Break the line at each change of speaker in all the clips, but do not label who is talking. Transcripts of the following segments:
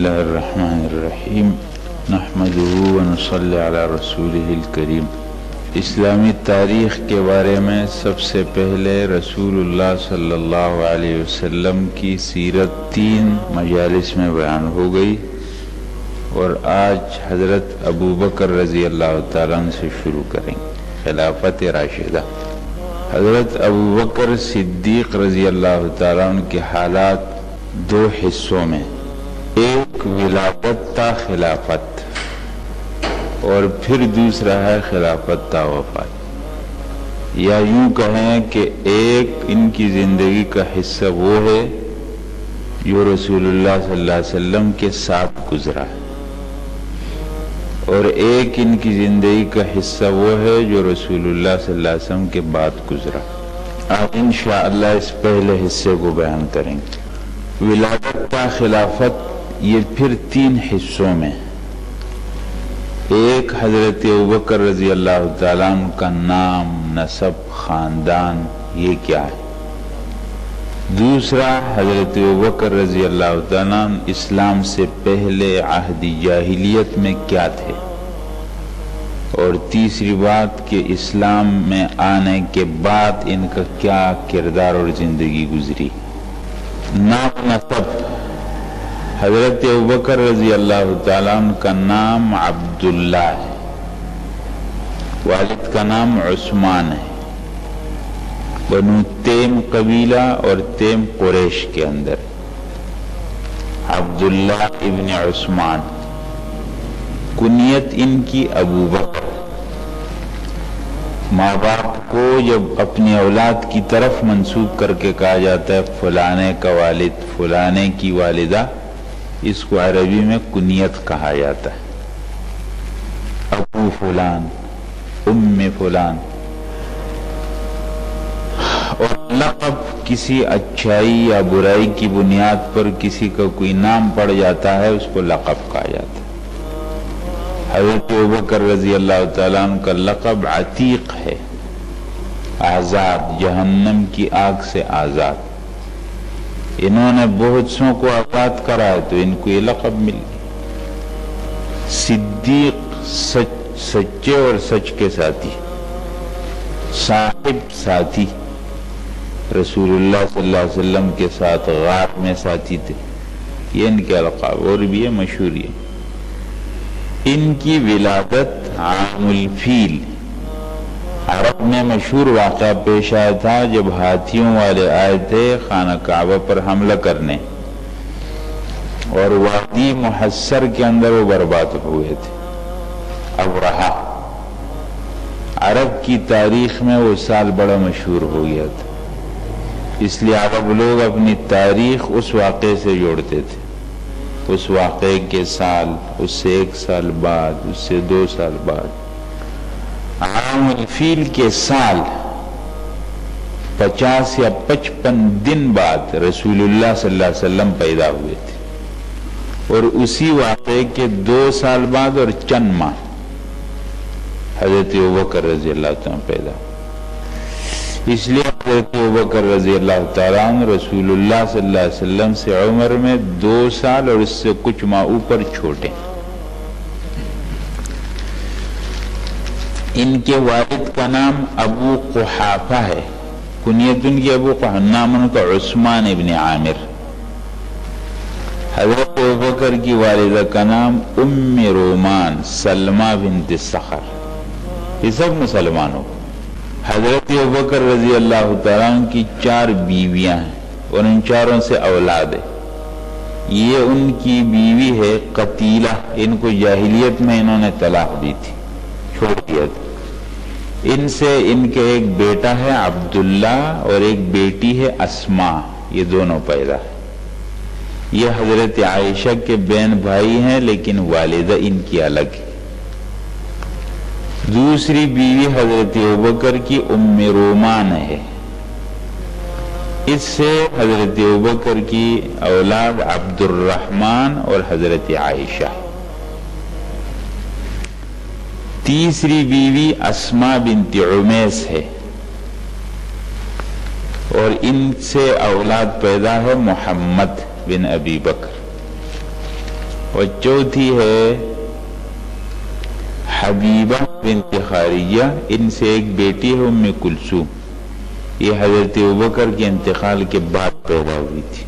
اللہ الرحمن الرحیم نحمدہ ونصلی علی رسولہ الکریم۔ اسلامی تاریخ کے بارے میں سب سے پہلے رسول اللہ صلی اللہ علیہ وسلم کی سیرت 3 مجالس میں بیان ہو گئی، اور آج حضرت ابو بکر رضی اللہ تعالیٰ عنہ سے شروع کریں گے۔ خلافت راشدہ، حضرت ابو بکر صدیق رضی اللہ تعالیٰ عنہ کے حالات 2 حصوں میں، ایک ولادت تا خلافت اور پھر دوسرا ہے خلافت تا وفات، یا یوں کہیں کہ ایک ان کی زندگی کا حصہ وہ ہے جو رسول اللہ صلی اللہ علیہ وسلم کے ساتھ گزرا ہے، اور ایک ان کی زندگی کا حصہ وہ ہے جو رسول اللہ صلی اللہ علیہ وسلم کے بعد گزرا۔ آج انشاءاللہ اس پہلے حصے کو بیان کریں گے۔ ولادت تا خلافت یہ پھر 3 حصوں میں، ایک حضرت ابوبکر رضی اللہ تعالیٰ عنہ کا نام، نسب، خاندان یہ کیا ہے، دوسرا حضرت ابوبکر رضی اللہ تعالیٰ عنہ اسلام سے پہلے عہد جاہلیت میں کیا تھے، اور تیسری بات کہ اسلام میں آنے کے بعد ان کا کیا کردار اور زندگی گزری۔ نام، نسب، حضرت ابوبکر رضی اللہ تعالیٰ عنہ کا نام عبداللہ ہے، والد کا نام عثمان ہے، بنو تیم قبیلہ اور تیم قریش کے اندر، عبداللہ ابن عثمان، کنیت ان کی ابو بکر۔ ماں باپ کو جب اپنی اولاد کی طرف منسوب کر کے کہا جاتا ہے فلانے کا والد، فلانے کی والدہ، اس کو عربی میں کنیت کہا جاتا ہے، ابو فلان، ام فلان۔ اور لقب کسی اچھائی یا برائی کی بنیاد پر کسی کا کوئی نام پڑ جاتا ہے، اس کو لقب کہا جاتا ہے۔ حضرت ابوبکر رضی اللہ تعالیٰ عنہ کا لقب عتیق ہے، آزاد، جہنم کی آگ سے آزاد۔ انہوں نے بہت سوں کو آزاد کرا ہے تو ان کو یہ لقب مل گیا۔ صدیق، سچے اور سچ کے ساتھی، صاحب، ساتھی، رسول اللہ صلی اللہ علیہ وسلم کے ساتھ غار میں ساتھی تھے، یہ ان کے القاب، اور بھی یہ مشہور ہے۔ ان کی ولادت عام الفیل، عرب میں مشہور واقعہ پیش آیا تھا جب ہاتھیوں والے آئے تھے خانہ کعبہ پر حملہ کرنے، اور وادی محصر کے اندر وہ برباد ہوئے تھے۔ ابرہہ، عرب کی تاریخ میں وہ سال بڑا مشہور ہو گیا تھا، اس لیے عرب لوگ اپنی تاریخ اس واقعے سے جوڑتے تھے، اس واقعے کے سال، اس سے 1 سال بعد، اس سے 2 سال بعد۔ عام الفیل کے سال 50 یا 55 دن بعد رسول اللہ صلی اللہ علیہ وسلم پیدا ہوئے تھے، اور اسی واقعے کے 2 سال بعد اور چند ماہ حضرت ابوبکر رضی اللہ تعالیٰ پیدا ہوئے۔ اس لیے حضرت ابوبکر رضی اللہ تعالیٰ عنہ رسول اللہ صلی اللہ علیہ وسلم سے عمر میں 2 سال اور اس سے کچھ ماہ اوپر چھوٹے۔ ان کے والد کا نام ابو قحافہ ہے، کنیت ان کی ابو قحافہ، نام ان کا عثمان ابن عامر۔ حضرت ابوبکر کی والدہ کا نام ام رومان سلمہ بنت صخر، یہ سب مسلمانوں۔ حضرت ابوبکر رضی اللہ تعالیٰ عنہ کی 4 بیویاں ہیں، اور ان 4 سے اولاد ہے۔ یہ ان کی بیوی ہے قتیلہ، ان کو جاہلیت میں انہوں نے طلاق دی تھی، چھوڑ دیا تھا۔ ان سے ان کے ایک بیٹا ہے عبداللہ اور ایک بیٹی ہے اسماء، یہ دونوں پیدا ہے۔ یہ حضرت عائشہ کے بہن بھائی ہیں، لیکن والدہ ان کی الگ ہے۔ دوسری بیوی حضرت ابوبکر کی ام رومان ہے، اس سے حضرت ابوبکر کی اولاد عبد الرحمن اور حضرت عائشہ۔ تیسری بیوی اسماء بنت عمیس ہے، اور ان سے اولاد پیدا ہے محمد بن ابی بکر۔ اور چوتھی ہے حبیبہ بنت خارجہ، ان سے ایک بیٹی ہے ام کلثوم، یہ حضرت ابوبکر کے انتقال کے بعد پیدا ہوئی تھی۔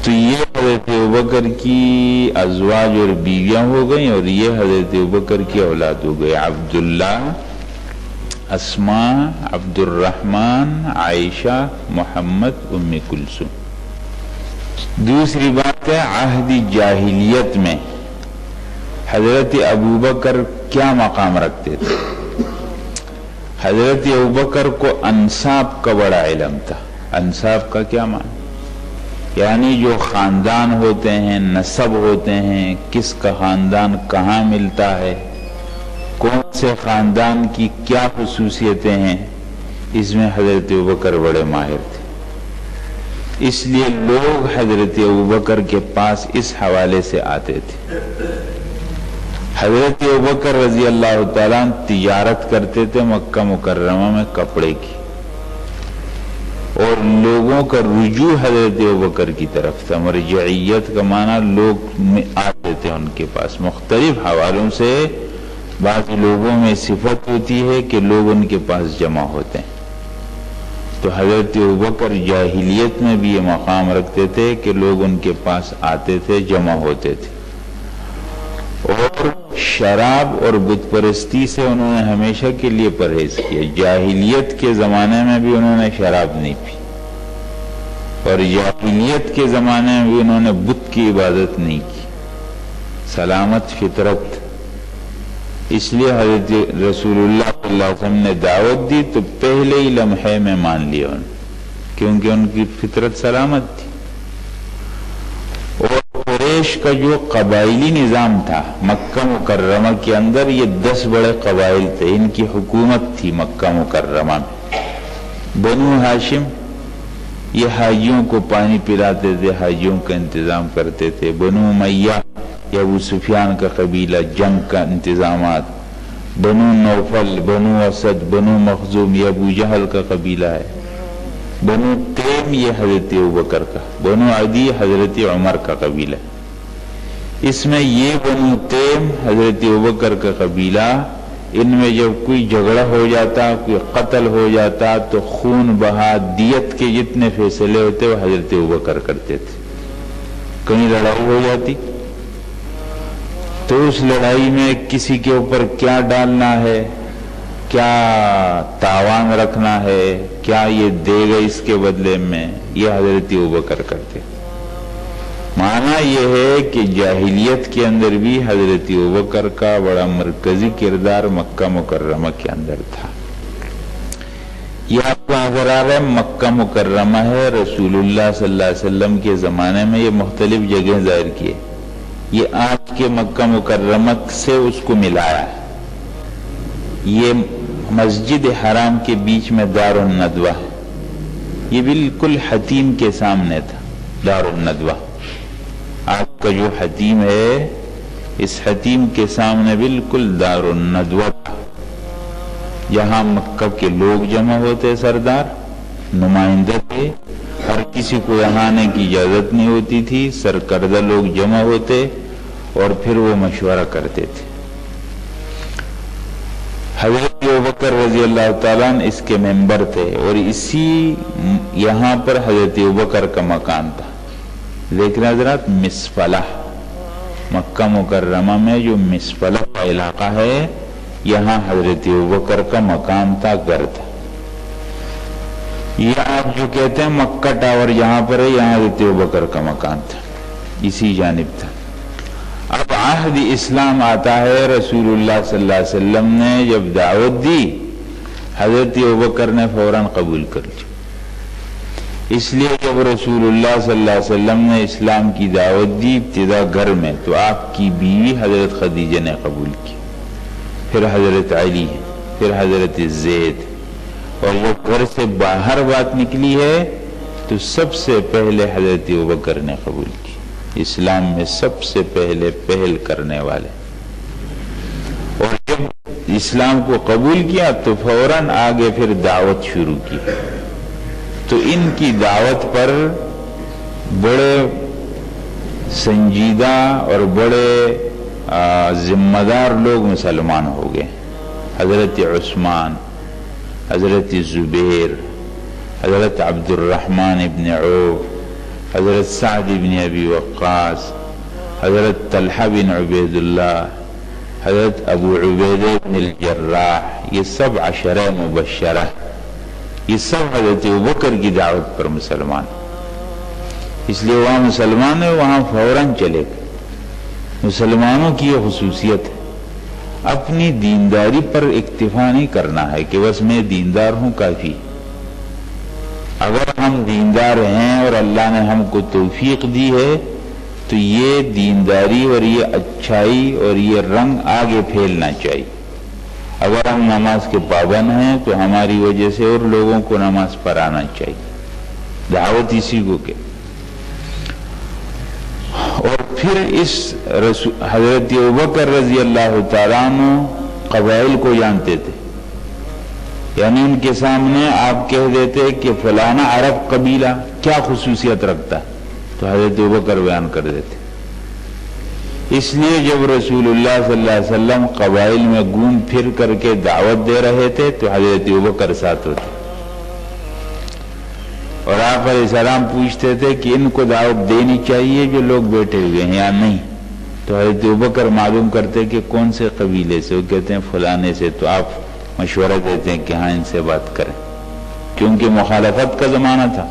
تو یہ حضرت ابوبکر کی ازواج اور بیویاں ہو گئیں، اور یہ حضرت ابوبکر کی اولاد ہو گئے، عبداللہ، اسماء، عبد الرحمن، عائشہ، محمد، ام کلثوم۔ دوسری بات ہے عہد جاہلیت میں حضرت ابوبکر کیا مقام رکھتے تھے؟ حضرت ابوبکر کو انساب کا بڑا علم تھا۔ انساب کا کیا معنی؟ یعنی جو خاندان ہوتے ہیں، نسب ہوتے ہیں، کس کا خاندان کہاں ملتا ہے، کون سے خاندان کی کیا خصوصیتیں ہیں، اس میں حضرت ابوبکر بڑے ماہر تھے۔ اس لیے لوگ حضرت ابوبکر کے پاس اس حوالے سے آتے تھے۔ حضرت ابوبکر رضی اللہ تعالیٰ تجارت کرتے تھے مکہ مکرمہ میں کپڑے کی، اور لوگوں کا رجوع حضرت ابوبکر کی طرف تھا۔ مرجعیت کا معنی لوگ آتے تھے ان کے پاس مختلف حوالوں سے۔ بعض لوگوں میں صفت ہوتی ہے کہ لوگ ان کے پاس جمع ہوتے ہیں، تو حضرت ابوبکر جاہلیت میں بھی یہ مقام رکھتے تھے کہ لوگ ان کے پاس آتے تھے، جمع ہوتے تھے۔ اور شراب اور بت پرستی سے انہوں نے ہمیشہ کے لیے پرہیز کیا۔ جاہلیت کے زمانے میں بھی انہوں نے شراب نہیں پی، اور جاہلیت کے زمانے میں بھی انہوں نے بت کی عبادت نہیں کی۔ سلامت فطرت۔ اس لیے حضرت رسول اللہ صلی اللہ علیہ وسلم نے دعوت دی تو پہلے ہی لمحے میں مان لیا کیونکہ ان کی فطرت سلامت تھی۔ اور قریش کا جو قبائلی نظام تھا مکہ مکرمہ کے اندر، یہ 10 بڑے قبائل تھے، ان کی حکومت تھی مکہ مکرمہ میں۔ بنو ہاشم یہ حاجیوں کو پانی پلاتے تھے، حاجیوں کا انتظام کرتے تھے۔ بنو امیہ یہ ابو سفیان کا قبیلہ، جنگ کا انتظامات۔ بنو نوفل، بنو اسد، بنو مخزوم یہ ابو جہل کا قبیلہ ہے۔ بنو تیم یہ حضرت ابوبکر کا، بنو عدی حضرت عمر کا قبیلہ۔ اس میں یہ بنو تیم حضرت ابوبکر کا قبیلہ، ان میں جب کوئی جھگڑا ہو جاتا، کوئی قتل ہو جاتا تو خون بہا دیت کے جتنے فیصلے ہوتے وہ حضرت ابوبکر کرتے تھے۔ کہیں لڑائی ہو جاتی تو اس لڑائی میں کسی کے اوپر کیا ڈالنا ہے، کیا تاوان رکھنا ہے، کیا یہ دے گا اس کے بدلے میں، یہ حضرت ابوبکر کرتے۔ معنی یہ ہے کہ جاہلیت کے اندر بھی حضرت ابوبکر کا بڑا مرکزی کردار مکہ مکرمہ کے اندر تھا۔ یہ آپ کو نظر آ رہا ہے مکہ مکرمہ ہے، رسول اللہ صلی اللہ علیہ وسلم کے زمانے میں یہ مختلف جگہیں ظاہر کیے، یہ آج کے مکہ مکرمہ سے اس کو ملایا ہے۔ یہ مسجد حرام کے بیچ میں دار الندوہ ہے، یہ بالکل حتیم کے سامنے تھا دار الندوہ۔ آج کا جو حتیم ہے اس حتیم کے سامنے بالکل دار الندوہ تھا، جہاں مکہ کے لوگ جمع ہوتے، سردار نمائندہ تھے، ہر کسی کو یہاں آنے کی اجازت نہیں ہوتی تھی، سرکردہ لوگ جمع ہوتے اور پھر وہ مشورہ کرتے تھے۔ حضرت ابوبکر رضی اللہ تعالیٰ اس کے ممبر تھے، اور اسی یہاں پر حضرت ابوبکر کا مکان تھا۔ لیکن حضرات مسفلہ مکہ مکرمہ میں جو مسفلہ کا علاقہ ہے، یہاں حضرت ابوبکر کا مکان تھا، گھر تھا۔ یہ آپ جو کہتے ہیں مکہ ٹاور یہاں پر ہے، یہاں حضرت ابوبکر کا مکان تھا، اسی جانب تھا۔ اب عہد اسلام آتا ہے، رسول اللہ صلی اللہ علیہ وسلم نے جب دعوت دی حضرت ابوبکر نے فوراً قبول کر لی۔ اس لیے جب رسول اللہ صلی اللہ علیہ وسلم نے اسلام کی دعوت دی ابتدا گھر میں، تو آپ کی بیوی حضرت خدیجہ نے قبول کی، پھر حضرت علی، پھر حضرت زید، اور جب گھر سے باہر بات نکلی ہے تو سب سے پہلے حضرت ابوبکر نے قبول کی، اسلام میں سب سے پہلے پہل کرنے والے۔ اور جب اسلام کو قبول کیا تو فوراً آگے پھر دعوت شروع کی، تو ان کی دعوت پر بڑے سنجیدہ اور بڑے ذمہ دار لوگ مسلمان ہو گئے. حضرت عثمان، حضرت زبیر، حضرت عبد الرحمن ابن عوف، حضرت سعد بن ابی وقاص، حضرت طلحہ بن عبید اللہ، حضرت ابو عبیدہ بن الجراح، یہ سب عشرہ مبشرہ، یہ سب حضرت ابوبکر کی دعوت پر مسلمان. اس لیے وہاں مسلمان ہے، وہاں فوراً چلے گئے. مسلمانوں کی یہ خصوصیت ہے، اپنی دینداری پر اکتفا نہیں کرنا ہے کہ بس میں دیندار ہوں کافی. اگر ہم دیندار ہیں اور اللہ نے ہم کو توفیق دی ہے تو یہ دینداری اور یہ اچھائی اور یہ رنگ آگے پھیلنا چاہیے. اگر ہم نماز کے پابند ہیں تو ہماری وجہ سے اور لوگوں کو نماز پڑھانا چاہیے. دعوت اسی کو کہ. اور پھر اس حضرت ابوبکر رضی اللہ تعالیٰ عنہ قبائل کو جانتے تھے، یعنی ان کے سامنے آپ کہہ دیتے کہ فلانا عرب قبیلہ کیا خصوصیت رکھتا ہے تو حضرت ابوبکر بیان کر دیتے. اس لیے جب رسول اللہ صلی اللہ علیہ وسلم قبائل میں گھوم پھر کر کے دعوت دے رہے تھے تو حضرت ابوبکر ساتھ ہوتے، اور آپ علیہ السلام پوچھتے تھے کہ ان کو دعوت دینی چاہیے جو لوگ بیٹھے ہوئے ہیں یا نہیں، تو حضرت ابوبکر معلوم کرتے کہ کون سے قبیلے سے، وہ کہتے ہیں فلانے سے، تو آپ مشورہ دیتے ہیں کہ ہاں ان سے بات کریں، کیونکہ مخالفت کا زمانہ تھا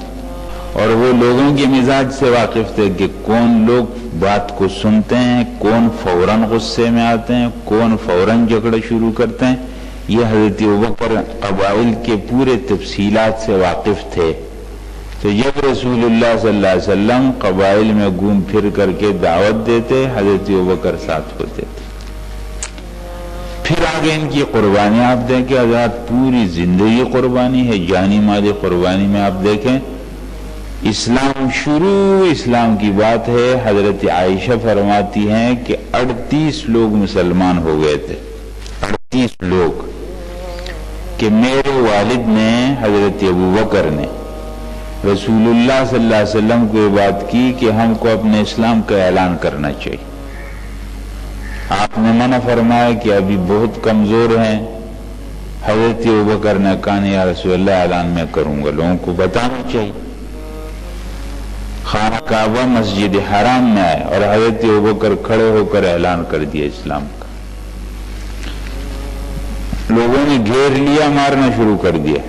اور وہ لوگوں کے مزاج سے واقف تھے کہ کون لوگ بات کو سنتے ہیں، کون فوراً غصے میں آتے ہیں، کون فوراً جھگڑا شروع کرتے ہیں. یہ حضرت ابوبکر قبائل کے پورے تفصیلات سے واقف تھے. تو جب رسول اللہ صلی اللہ علیہ وسلم قبائل میں گھوم پھر کر کے دعوت دیتے حضرت ابوبکر ساتھ ہوتے تھے. پھر آگے ان کی قربانی آپ دیکھیں، حضرت پوری زندگی قربانی ہے، جانی مالی قربانی میں آپ دیکھیں. اسلام شروع اسلام کی بات ہے، حضرت عائشہ فرماتی ہیں کہ 38 لوگ مسلمان ہو گئے تھے. 38 لوگ کہ میرے والد نے حضرت ابوبکر نے رسول اللہ صلی اللہ علیہ وسلم کو یہ بات کی کہ ہم کو اپنے اسلام کا اعلان کرنا چاہیے. آپ نے منع فرمایا کہ ابھی بہت کمزور ہیں. حضرت ابوبکر نے کہا یا رسول اللہ اعلان میں کروں گا، لوگوں کو بتانا چاہیے. خانہ کعبہ مسجد حرام میں آئے اور حضرت ابوبکر کھڑے ہو کر اعلان کر دیا اسلام کا. لوگوں نے گھیر لیا، مارنا شروع کر دیا.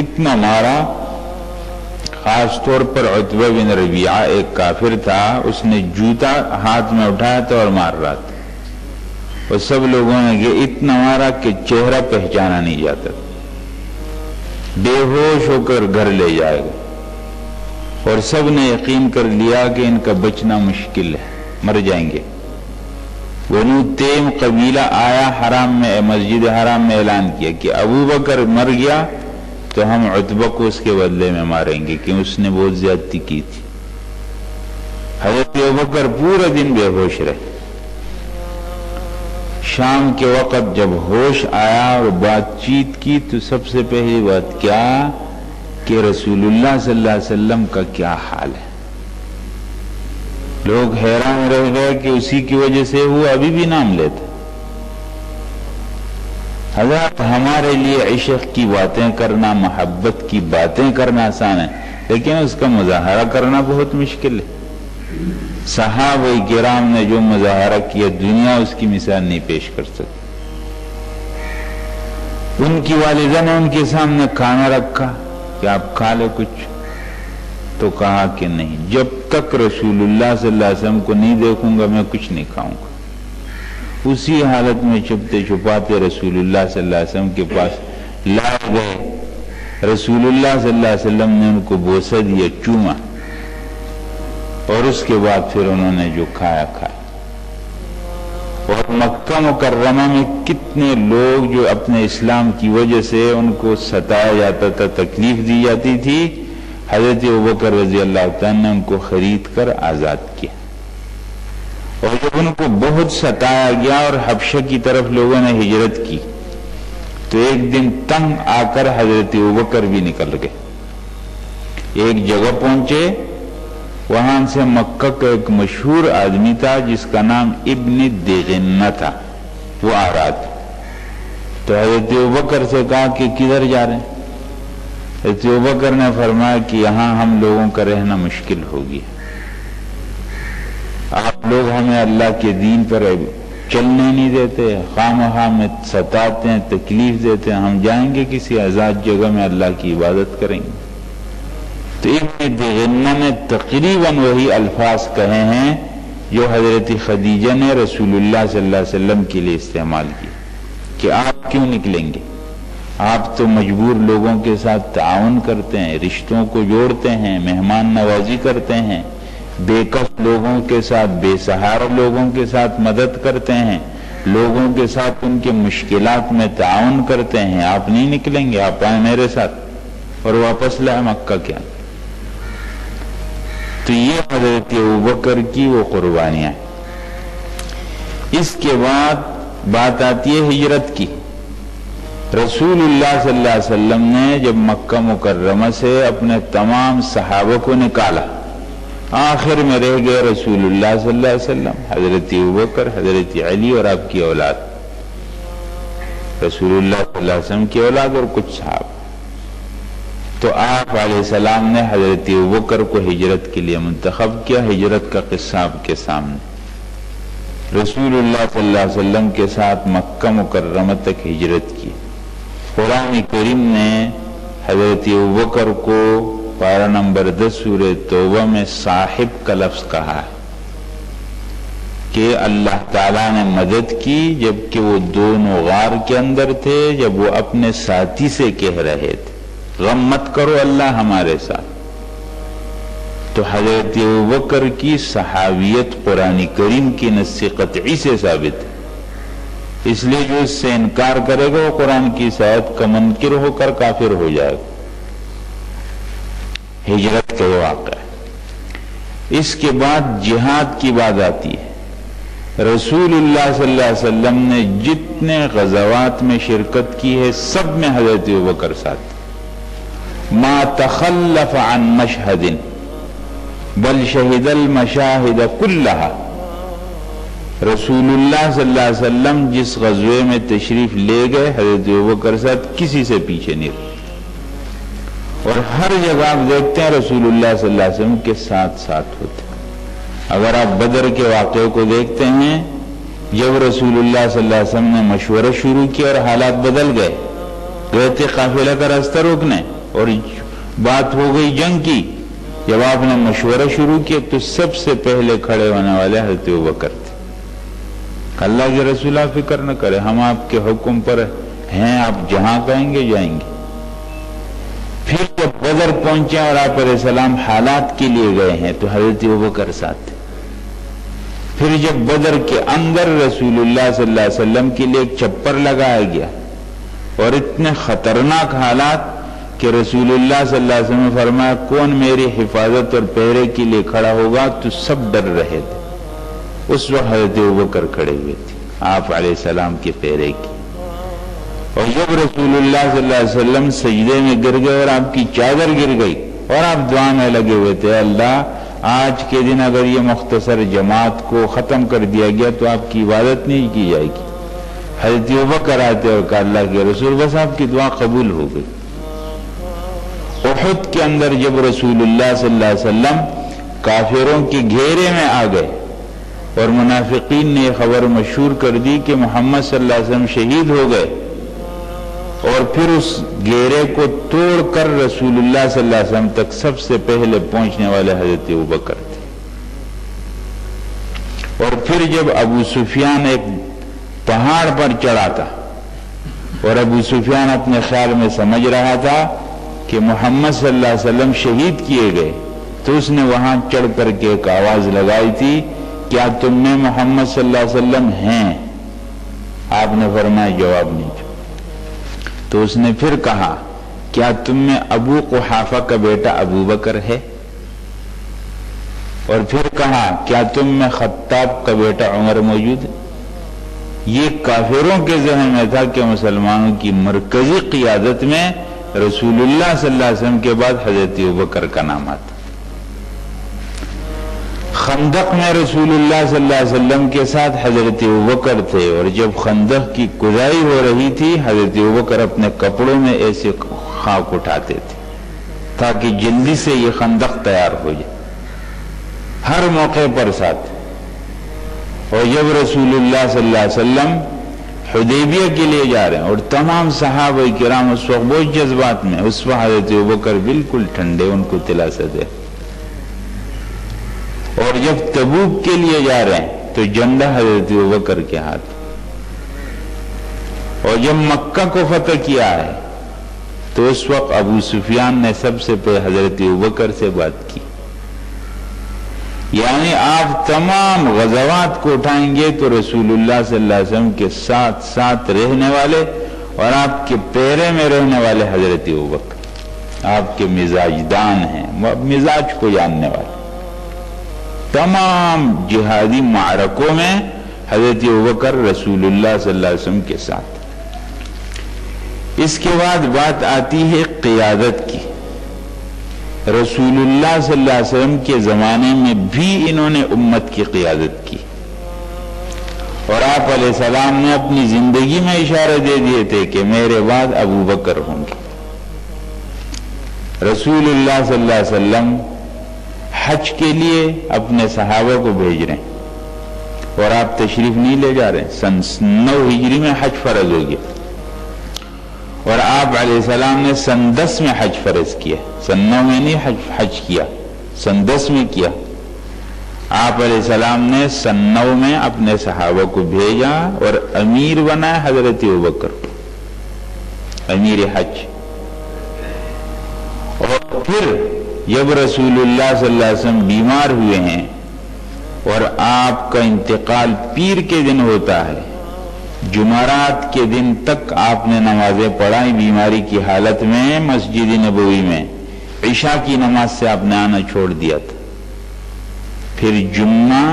اتنا مارا، خاص طور پر عتبہ بن ربیعہ ایک کافر تھا، اس نے جوتا ہاتھ میں اٹھایا تھا اور مار رہا تھا، اور سب لوگوں نے اتنا مارا کہ چہرہ پہچانا نہیں جاتا، بے ہوش ہو کر گھر لے جائے گا. اور سب نے یقین کر لیا کہ ان کا بچنا مشکل ہے، مر جائیں گے. بنو تیم قبیلہ آیا حرام میں، مسجد حرام میں اعلان کیا کہ ابوبکر مر گیا تو ہم عتبہ کو اس کے بدلے میں ماریں گے کہ اس نے بہت زیادتی کی تھی. حضرت ابوبکر پورا دن بے ہوش رہے. شام کے وقت جب ہوش آیا اور بات چیت کی تو سب سے پہلی بات کیا کہ رسول اللہ صلی اللہ علیہ وسلم کا کیا حال ہے. لوگ حیران رہ گئے کہ اسی کی وجہ سے وہ ابھی بھی نام لیتے. حضرت ہمارے لیے عشق کی باتیں کرنا، محبت کی باتیں کرنا آسان ہے، لیکن اس کا مظاہرہ کرنا بہت مشکل ہے. صحابہ کرام نے جو مظاہرہ کیا دنیا اس کی مثال نہیں پیش کر سکتی. ان کی والدہ نے ان کے سامنے کھانا رکھا کہ آپ کھا لے کچھ، تو کہا کہ نہیں، جب تک رسول اللہ صلی اللہ علیہ وسلم کو نہیں دیکھوں گا میں کچھ نہیں کھاؤں گا. اسی حالت میں چھپتے چھپاتے رسول اللہ صلی اللہ علیہ وسلم کے پاس لائے گئے. رسول اللہ صلی اللہ علیہ وسلم نے ان کو بوسہ دیا، چوما، اور اس کے بعد پھر انہوں نے جو کھایا کھایا. اور مکہ مکرمہ میں کتنے لوگ جو اپنے اسلام کی وجہ سے ان کو ستایا جاتا تھا، تکلیف دی جاتی تھی، حضرت ابوبکر رضی اللہ تعالیٰ نے ان کو خرید کر آزاد کیا. اور جب ان کو بہت ستایا گیا اور حبشہ کی طرف لوگوں نے ہجرت کی تو ایک دن تنگ آ کر حضرت ابوبکر بھی نکل گئے. ایک جگہ پہنچے وہاں سے مکہ کا ایک مشہور آدمی تھا جس کا نام ابن دغنہ تھا، وہ آ رہا تھا۔ تو حضرت ابوبکر سے کہا کہ کدھر جا رہے ہیں؟ حضرت ابوبکر نے فرمایا کہ یہاں ہم لوگوں کا رہنا مشکل ہوگی، آپ لوگ ہمیں اللہ کے دین پر چلنے نہیں دیتے، خواہ میں ستاتے ہیں، تکلیف دیتے ہیں، ہم جائیں گے کسی آزاد جگہ میں اللہ کی عبادت کریں گے۔ تو ابن دغنہ نے تقریباً وہی الفاظ کہے ہیں جو حضرت خدیجہ نے رسول اللہ صلی اللہ علیہ وسلم کے لیے استعمال کیے کہ آپ کیوں نکلیں گے، آپ تو مجبور لوگوں کے ساتھ تعاون کرتے ہیں، رشتوں کو جوڑتے ہیں، مہمان نوازی کرتے ہیں، بے کس لوگوں کے ساتھ، بے سہارا لوگوں کے ساتھ مدد کرتے ہیں، لوگوں کے ساتھ ان کے مشکلات میں تعاون کرتے ہیں، آپ نہیں نکلیں گے، آپ آئیں میرے ساتھ، اور واپس لائے مکہ کیا۔ تو یہ حضرت ابوبکر کی وہ قربانیاں ہیں۔ اس کے بعد بات آتی ہے ہجرت کی۔ رسول اللہ صلی اللہ علیہ وسلم نے جب مکہ مکرمہ سے اپنے تمام صحابہ کو نکالا، آخر میں رہ گئے رسول اللہ صلی اللہ علیہ وسلم، حضرت ابوبکر، حضرت علی اور آپ کی اولاد، رسول اللہ صلی اللہ علیہ وسلم کی اولاد اور کچھ صحابہ۔ تو آپ علیہ السلام نے حضرت ابوبکر کو ہجرت کے لیے منتخب کیا۔ ہجرت کا قصہ آپ کے سامنے، رسول اللہ صلی اللہ علیہ وسلم کے ساتھ مکہ مکرمہ تک ہجرت کی۔ قرآن کریم نے حضرت ابوبکر کو پارہ نمبر 10 سورہ توبہ میں صاحب کا لفظ کہا ہے کہ اللہ تعالیٰ نے مدد کی جبکہ وہ دونوں غار کے اندر تھے، جب وہ اپنے ساتھی سے کہہ رہے تھے غم مت کرو اللہ ہمارے ساتھ۔ تو حضرت ابوبکر کی صحابیت قرآن کریم کی نص قطعی سے ثابت ہے، اس لیے جو اس سے انکار کرے گا وہ قرآن کی آیت کا منکر ہو کر کافر ہو جائے گا۔ ہجرت کا یہ واقعہ ہے۔ اس کے بعد جہاد کی بات آتی ہے۔ رسول اللہ صلی اللہ علیہ وسلم نے جتنے غزوات میں شرکت کی ہے سب میں حضرت ابوبکر ساتھ، ما تخلف عن مشہد بل شہد المشاہد کلہا۔ رسول اللہ صلی اللہ علیہ وسلم جس غزوے میں تشریف لے گئے حضرت ابوبکر ساتھ کسی سے پیچھے نہیں رہے، اور ہر جگہ آپ دیکھتے ہیں رسول اللہ صلی اللہ علیہ وسلم کے ساتھ ساتھ ہوتے۔ اگر آپ بدر کے واقعے کو دیکھتے ہیں، جب رسول اللہ صلی اللہ علیہ وسلم نے مشورہ شروع کیا اور حالات بدل گئے تھے قافلہ کا راستہ روکنے اور بات ہو گئی جنگ کی، جب آپ نے مشورہ شروع کیا تو سب سے پہلے کھڑے ہونے والے حضرت ابوبکر تھے۔ اللہ کے رسول آپ فکر نہ کرے، ہم آپ کے حکم پر ہیں، آپ جہاں کہیں گے جائیں گے۔ پھر جب بدر پہنچے اور آپ علیہ السلام حالات کے لیے گئے ہیں تو حضرت ابوبکر ساتھ تھے۔ پھر جب بدر کے اندر رسول اللہ صلی اللہ علیہ وسلم کے لیے ایک چھپر لگایا گیا اور اتنے خطرناک حالات کہ رسول اللہ صلی اللہ علیہ وسلم نے فرمایا کون میری حفاظت اور پہرے کے لیے کھڑا ہوگا، تو سب ڈر رہے تھے۔ اس وقت حضرت ابوبکر کھڑے ہوئے تھے آپ علیہ السلام کے پہرے کی، اور جب رسول اللہ صلی اللہ علیہ وسلم سجدے میں گر گئے اور آپ کی چادر گر گئی اور آپ دعا میں لگے ہوئے تھے، اللہ آج کے دن اگر یہ مختصر جماعت کو ختم کر دیا گیا تو آپ کی عبادت نہیں کی جائے گی۔ حضرت ابوبکر آتے اور کہا اللہ کے رسول بس آپ کی دعا قبول ہو گئی۔ احد کے اندر جب رسول اللہ صلی اللہ علیہ وسلم کافروں کے گھیرے میں آ گئے اور منافقین نے یہ خبر مشہور کر دی کہ محمد صلی اللہ علیہ وسلم شہید ہو گئے، اور پھر اس گھیرے کو توڑ کر رسول اللہ صلی اللہ علیہ وسلم تک سب سے پہلے پہنچنے والے حضرت ابوبکر تھے۔ اور پھر جب ابو سفیان ایک پہاڑ پر چڑھا تھا اور ابو سفیان اپنے خیال میں سمجھ رہا تھا کہ محمد صلی اللہ علیہ وسلم شہید کیے گئے، تو اس نے وہاں چڑھ کر کے ایک آواز لگائی تھی، کیا تم میں محمد صلی اللہ علیہ وسلم ہیں؟ آپ نے فرمایا جواب نہیں دیا۔ تو اس نے پھر کہا کیا تم میں ابو قحافہ کا بیٹا ابوبکر ہے؟ اور پھر کہا کیا تم میں خطاب کا بیٹا عمر موجود ہے؟ یہ کافروں کے ذہن میں تھا کہ مسلمانوں کی مرکزی قیادت میں رسول اللہ صلی اللہ علیہ وسلم کے بعد حضرت ابوبکر کا نام آتا۔ خندق میں رسول اللہ صلی اللہ علیہ وسلم کے ساتھ حضرت ابوبکر تھے، اور جب خندق کی کھدائی ہو رہی تھی حضرت ابوبکر اپنے کپڑوں میں ایسے خاک اٹھاتے تھے تاکہ جلدی سے یہ خندق تیار ہو جائے، ہر موقع پر ساتھ۔ اور جب رسول اللہ صلی اللہ علیہ وسلم حدیبیہ کے لیے جا رہے ہیں اور تمام صحابہ کرام اس وقت بہت جذبات میں، اس وقت حضرت ابوبکر بالکل ٹھنڈے، ان کو دلاسا دے۔ اور جب تبوک کے لیے جا رہے ہیں تو جھنڈا حضرت ابوبکر کے ہاتھ، اور جب مکہ کو فتح کیا ہے تو اس وقت ابو سفیان نے سب سے پہلے حضرت ابوبکر سے بات کی، یعنی آپ تمام غزوات کو اٹھائیں گے تو رسول اللہ صلی اللہ علیہ وسلم کے ساتھ ساتھ رہنے والے اور آپ کے پیرے میں رہنے والے حضرت ابوبکر آپ کے مزاج دان ہیں، مزاج کو جاننے والے۔ تمام جہادی معرکوں میں حضرت ابوبکر رسول اللہ صلی اللہ علیہ وسلم کے ساتھ۔ اس کے بعد بات آتی ہے قیادت کی۔ رسول اللہ صلی اللہ علیہ وسلم کے زمانے میں بھی انہوں نے امت کی قیادت کی، اور آپ علیہ السلام نے اپنی زندگی میں اشارے دے دیے تھے کہ میرے بعد ابوبکر ہوں گے۔ رسول اللہ صلی اللہ علیہ وسلم حج کے لیے اپنے صحابہ کو بھیج رہے ہیں اور آپ تشریف نہیں لے جا رہے ہیں۔ سن 9 ہجری میں حج فرض ہو گیا، اور آپ علیہ السلام نے سن 10 میں حج فرض کیا، سن 9 میں نہیں حج کیا، سن 10 میں کیا۔ آپ علیہ السلام نے سن 9 میں اپنے صحابہ کو بھیجا اور امیر بنایا حضرت ابوبکر، امیر حج۔ اور پھر جب رسول اللہ صلی اللہ علیہ وسلم بیمار ہوئے ہیں اور آپ کا انتقال پیر کے دن ہوتا ہے، جمعرات کے دن تک آپ نے نمازیں پڑھائیں بیماری کی حالت میں مسجد نبوی میں، عشاء کی نماز سے آپ نے آنا چھوڑ دیا تھا۔ پھر جمعہ،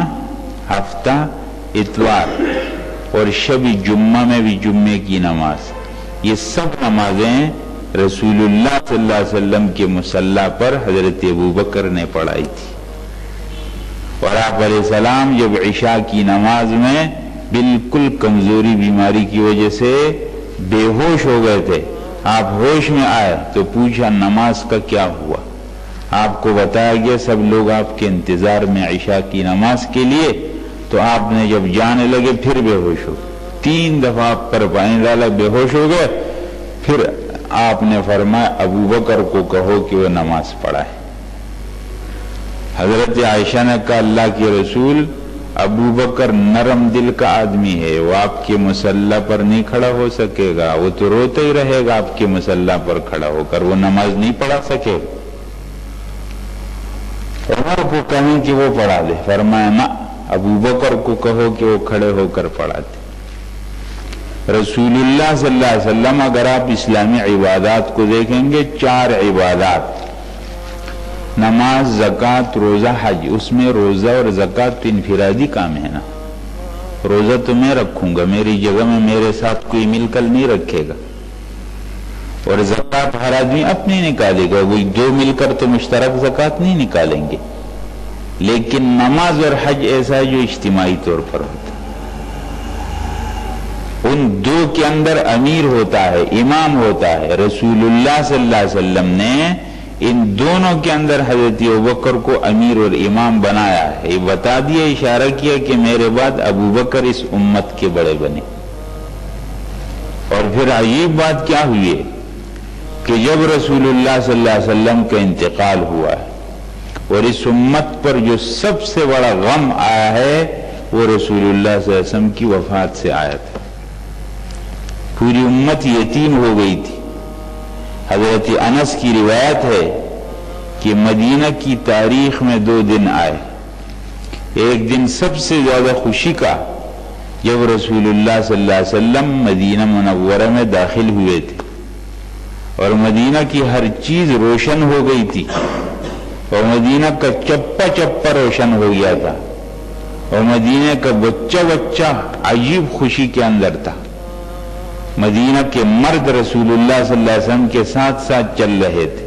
ہفتہ، اتوار اور شب جمعہ میں بھی جمعے کی نماز، یہ سب نمازیں رسول اللہ صلی اللہ علیہ وسلم کے مصلی پر حضرت ابوبکر نے پڑھائی تھی۔ اور آپ علیہ السلام جب عشاء کی نماز میں بالکل کمزوری بیماری کی وجہ سے بے ہوش ہو گئے تھے، آپ ہوش میں آئے تو پوچھا نماز کا کیا ہوا؟ آپ کو بتایا گیا سب لوگ آپ کے انتظار میں عشاء کی نماز کے لیے، تو آپ نے جب جانے لگے پھر بے ہوش ہو، 3 دفعہ پر پانی ڈالا، بے ہوش ہو گئے۔ پھر آپ نے فرمایا ابوبکر کو کہو کہ وہ نماز پڑھائے۔ حضرت عائشہ نے کہا اللہ کے رسول، ابوبکر نرم دل کا آدمی ہے، وہ آپ کے مصلی پر نہیں کھڑا ہو سکے گا، وہ تو روتا ہی رہے گا آپ کے مصلی پر کھڑا ہو کر، وہ نماز نہیں پڑھا سکے گا۔ عمر کو کہیں کہ وہ پڑھا دے، فرمایا نہ، ابوبکر کو کہو کہ وہ کھڑے ہو کر پڑھا دے۔ رسول اللہ صلی اللہ علیہ وسلم اگر آپ اسلامی عبادات کو دیکھیں گے، 4 عبادات، نماز، زکوٰۃ، روزہ، حج، اس میں روزہ اور زکوٰۃ انفرادی کام ہے نا، روزہ تو میں رکھوں گا، میری جگہ میں میرے ساتھ کوئی مل کر نہیں رکھے گا، اور زکوٰۃ ہر آدمی اپنی نکالے گا، وہی 2 مل کر تو مشترک زکوٰۃ نہیں نکالیں گے۔ لیکن نماز اور حج ایسا ہے جو اجتماعی طور پر ہوتا ہے، ان 2 کے اندر امیر ہوتا ہے، امام ہوتا ہے۔ رسول اللہ صلی اللہ علیہ وسلم نے ان دونوں کے اندر حضرت ابوبکر کو امیر اور امام بنایا ہے، یہ بتا دیا، اشارہ کیا کہ میرے بعد ابوبکر اس امت کے بڑے بنے۔ اور پھر عجیب بات کیا ہوئی ہے کہ جب رسول اللہ صلی اللہ علیہ وسلم کا انتقال ہوا ہے اور اس امت پر جو سب سے بڑا غم آیا ہے وہ رسول اللہ صلی اللہ علیہ وسلم کی وفات سے آیا تھا، پوری امت یتیم ہو گئی تھی۔ حضرت انس کی روایت ہے کہ مدینہ کی تاریخ میں 2 دن آئے، ایک دن سب سے زیادہ خوشی کا جب رسول اللہ صلی اللہ علیہ وسلم مدینہ منورہ میں داخل ہوئے تھے اور مدینہ کی ہر چیز روشن ہو گئی تھی، اور مدینہ کا چپا چپا روشن ہو گیا تھا، اور مدینہ کا بچہ بچہ عجیب خوشی کے اندر تھا۔ مدینہ کے مرد رسول اللہ صلی اللہ علیہ وسلم کے ساتھ ساتھ چل رہے تھے،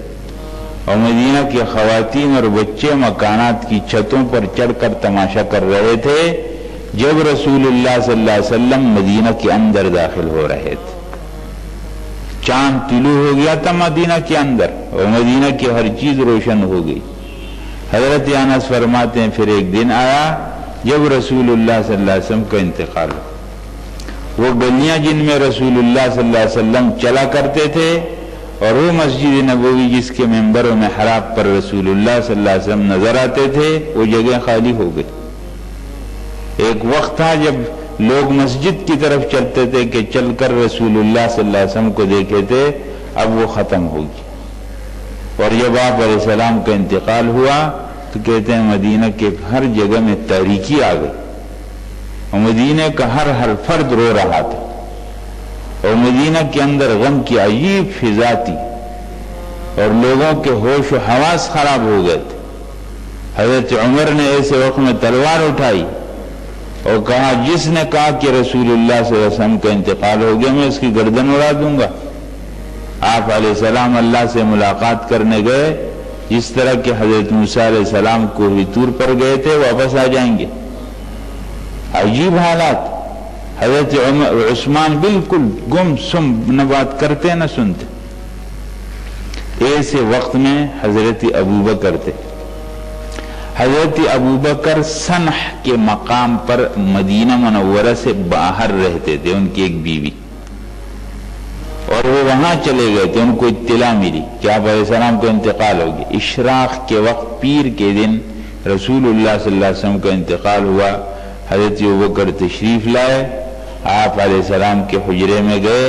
اور مدینہ کی خواتین اور بچے مکانات کی چھتوں پر چڑھ کر تماشا کر رہے تھے جب رسول اللہ صلی اللہ علیہ وسلم مدینہ کے اندر داخل ہو رہے تھے۔ چاند طلوع ہو گیا تھا مدینہ کے اندر اور مدینہ کی ہر چیز روشن ہو گئی۔ حضرت انس فرماتے ہیں پھر ایک دن آیا جب رسول اللہ صلی اللہ علیہ وسلم کا انتقال ہو۔ وہ گلیاں جن میں رسول اللہ صلی اللہ علیہ وسلم چلا کرتے تھے اور وہ مسجد نبوی جس کے ممبر و محراب پر رسول اللہ صلی اللہ علیہ وسلم نظر آتے تھے وہ جگہ خالی ہو گئی۔ ایک وقت تھا جب لوگ مسجد کی طرف چلتے تھے کہ چل کر رسول اللہ صلی اللہ علیہ وسلم کو دیکھے تھے، اب وہ ختم ہوگی۔ اور جب آپ علیہ السلام کا انتقال ہوا تو کہتے ہیں مدینہ کے ہر جگہ میں تاریکی آ گئی اور مدینہ کا ہر فرد رو رہا تھا اور مدینہ کے اندر غم کی عجیب فضا تھی اور لوگوں کے ہوش و حواس خراب ہو گئے تھے۔ حضرت عمر نے ایسے وقت میں تلوار اٹھائی اور کہا جس نے کہا کہ رسول اللہ صلی اللہ علیہ وسلم کا انتقال ہو گیا میں اس کی گردن اڑا دوں گا۔ آپ علیہ السلام اللہ سے ملاقات کرنے گئے جس طرح کہ حضرت موسیٰ علیہ السلام کوہ طور پر گئے تھے واپس آ جائیں گے۔ عجیب حالات۔ حضرت عثمان بالکل گم سم نہ بات کرتے نہ سنتے۔ ایسے وقت میں حضرت ابوبکر تھے۔ حضرت ابوبکر سنح کے مقام پر مدینہ منورہ سے باہر رہتے تھے، ان کی ایک بیوی، اور وہ وہاں چلے گئے تھے۔ ان کو اطلاع ملی کہ آپ علیہ السلام کو انتقال ہو گیا۔ اشراق کے وقت پیر کے دن رسول اللہ صلی اللہ علیہ وسلم کا انتقال ہوا۔ حضرت ابوبکر تشریف لائے، آپ علیہ السلام کے حجرے میں گئے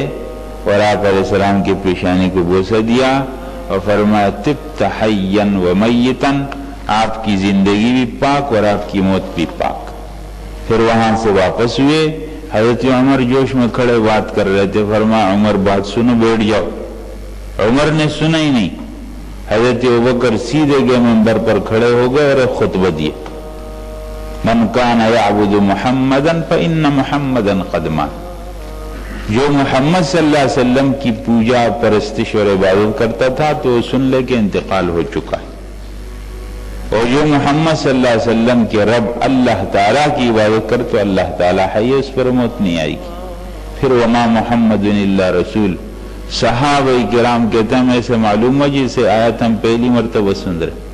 اور آپ علیہ السلام کی پیشانی کو بوسہ دیا اور فرمایا طبت حیا و میتا، آپ کی زندگی بھی پاک اور آپ کی موت بھی پاک۔ پھر وہاں سے واپس ہوئے۔ حضرت عمر جوش میں کھڑے بات کر رہے تھے، فرمایا عمر بات سنو بیٹھ جاؤ۔ عمر نے سنا ہی نہیں۔ حضرت ابوبکر سیدھے گئے منبر پر کھڑے ہو گئے اور ایک خطبہ دیے، من کان یعبد محمدا فإن محمدا قد مات۔ جو محمد صلی اللہ علیہ وسلم کی پوجا پرستش اور عبادت کرتا تھا تو سن لے کہ انتقال ہو چکا ہے، اور جو محمد صلی اللہ علیہ وسلم کے رب اللہ تعالیٰ کی عبادت کر تو اللہ تعالیٰ ہے، اس پر موت نہیں آئے گی۔ پھر وما محمد الا رسول۔ صحابہ کرام کہتے ہیں میں سے معلوم ہوا جسے آیت ہم پہلی مرتبہ سن رہے،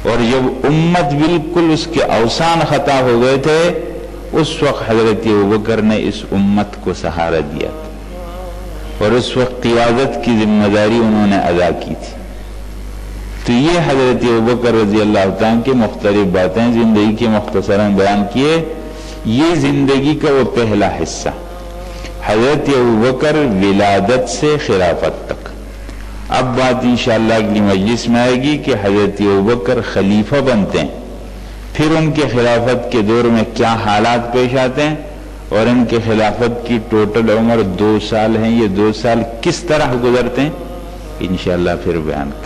اور جب امت بالکل اس کے اوسان خطا ہو گئے تھے اس وقت حضرت ابوبکر نے اس امت کو سہارا دیا اور اس وقت قیادت کی ذمہ داری انہوں نے ادا کی تھی۔ تو یہ حضرت ابوبکر رضی اللہ تعالیٰ کی مختلف باتیں زندگی کے مختصراً بیان کیے۔ یہ زندگی کا وہ پہلا حصہ، حضرت ابوبکر ولادت سے خلافت تک۔ اب بات انشاءاللہ اگلی مجلس میں آئے گی کہ حضرت ابوبکر خلیفہ بنتے ہیں، پھر ان کے خلافت کے دور میں کیا حالات پیش آتے ہیں اور ان کے خلافت کی ٹوٹل عمر 2 سال ہیں، یہ 2 سال کس طرح گزرتے ہیں انشاءاللہ پھر بیان کریں۔